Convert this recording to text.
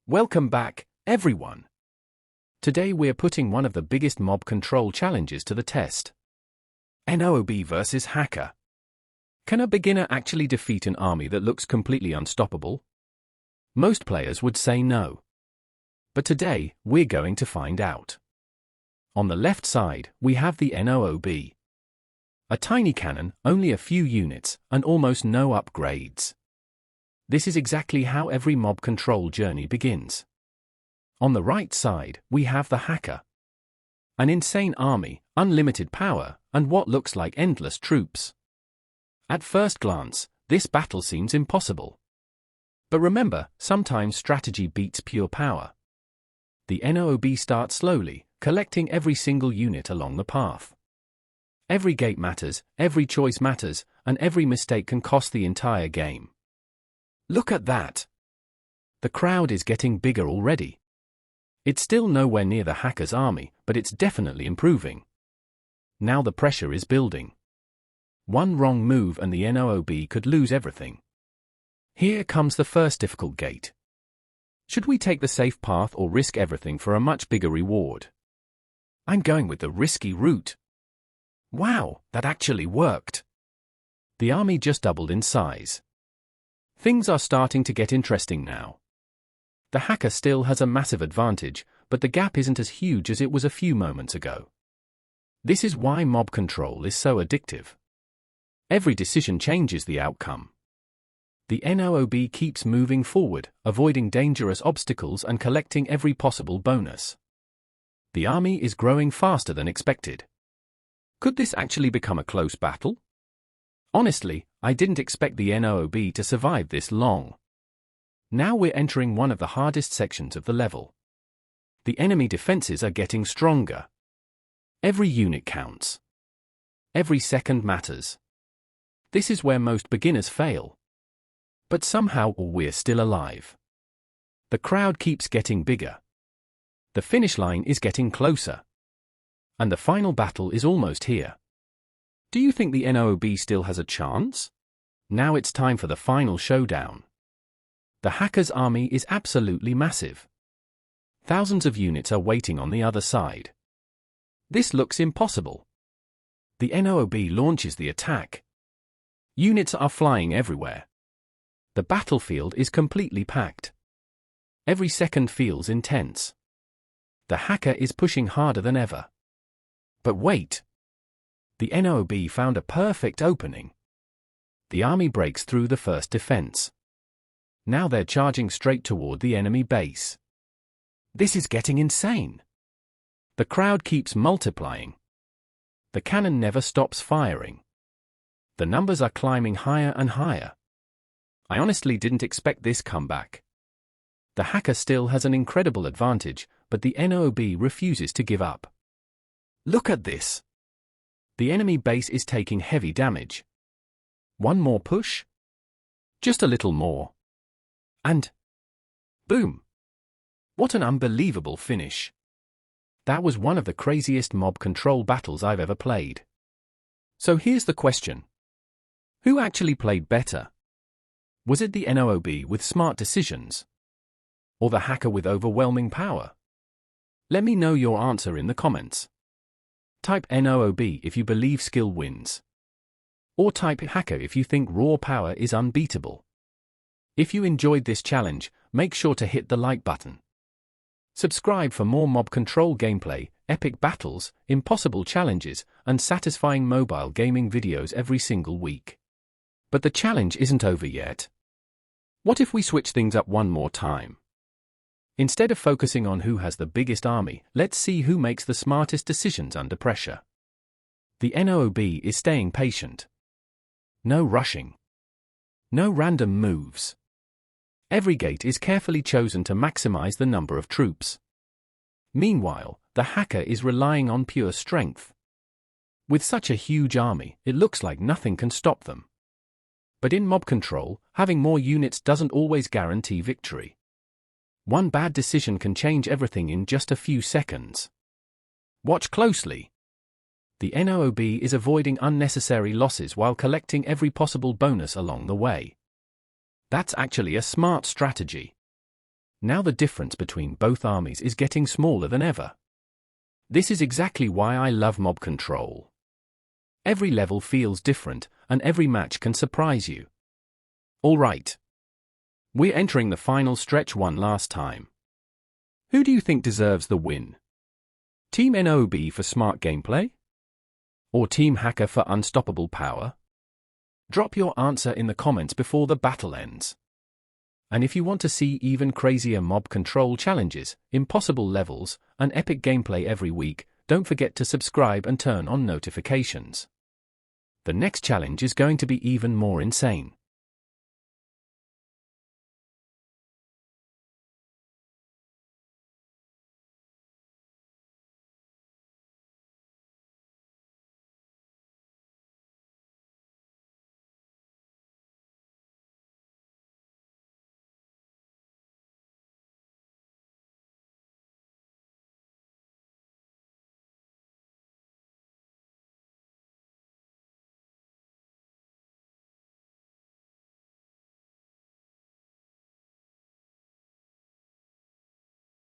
Welcome back, everyone. Today we're putting one of the biggest mob control challenges to the test. Noob versus hacker. Can a beginner actually defeat an army that looks completely unstoppable? Most players would say no. But today, we're going to find out. On the left side, we have the Noob. A tiny cannon, only a few units, and almost no upgrades. This is exactly how every mob control journey begins. On the right side, we have the hacker. An insane army, unlimited power, and what looks like endless troops. At first glance, this battle seems impossible. But remember, sometimes strategy beats pure power. The Noob starts slowly, collecting every single unit along the path. Every gate matters, every choice matters, and every mistake can cost the entire game. Look at that! The crowd is getting bigger already. It's still nowhere near the hacker's army, but it's definitely improving. Now the pressure is building. One wrong move and the Noob could lose everything. Here comes the first difficult gate. Should we take the safe path or risk everything for a much bigger reward? I'm going with the risky route. Wow, that actually worked. The army just doubled in size. Things are starting to get interesting now. The hacker still has a massive advantage, but the gap isn't as huge as it was a few moments ago. This is why mob control is so addictive. Every decision changes the outcome. The Noob keeps moving forward, avoiding dangerous obstacles and collecting every possible bonus. The army is growing faster than expected. Could this actually become a close battle? Honestly, I didn't expect the Noob to survive this long. Now we're entering one of the hardest sections of the level. The enemy defenses are getting stronger. Every unit counts. Every second matters. This is where most beginners fail. But somehow we're still alive. The crowd keeps getting bigger. The finish line is getting closer. And the final battle is almost here. Do you think the Noob still has a chance? Now it's time for the final showdown. The hacker's army is absolutely massive. Thousands of units are waiting on the other side. This looks impossible. The Noob launches the attack. Units are flying everywhere. The battlefield is completely packed. Every second feels intense. The hacker is pushing harder than ever. But wait! The Noob found a perfect opening. The army breaks through the first defense. Now they're charging straight toward the enemy base. This is getting insane. The crowd keeps multiplying. The cannon never stops firing. The numbers are climbing higher and higher. I honestly didn't expect this comeback. The hacker still has an incredible advantage, but the Noob refuses to give up. Look at this. The enemy base is taking heavy damage. One more push? Just a little more. And boom! What an unbelievable finish. That was one of the craziest mob control battles I've ever played. So here's the question. Who actually played better? Was it the Noob with smart decisions? Or the hacker with overwhelming power? Let me know your answer in the comments. Type Noob if you believe skill wins. Or type hacker if you think raw power is unbeatable. If you enjoyed this challenge, make sure to hit the like button. Subscribe for more mob control gameplay, epic battles, impossible challenges, and satisfying mobile gaming videos every single week. But the challenge isn't over yet. What if we switch things up one more time? Instead of focusing on who has the biggest army, let's see who makes the smartest decisions under pressure. The Noob is staying patient. No rushing. No random moves. Every gate is carefully chosen to maximize the number of troops. Meanwhile, the hacker is relying on pure strength. With such a huge army, it looks like nothing can stop them. But in mob control, having more units doesn't always guarantee victory. One bad decision can change everything in just a few seconds. Watch closely. The Noob is avoiding unnecessary losses while collecting every possible bonus along the way. That's actually a smart strategy. Now the difference between both armies is getting smaller than ever. This is exactly why I love mob control. Every level feels different, and every match can surprise you. Alright. We're entering the final stretch one last time. Who do you think deserves the win? Team Noob for smart gameplay? Or Team Hacker for unstoppable power? Drop your answer in the comments before the battle ends. And if you want to see even crazier mob control challenges, impossible levels, and epic gameplay every week, don't forget to subscribe and turn on notifications. The next challenge is going to be even more insane.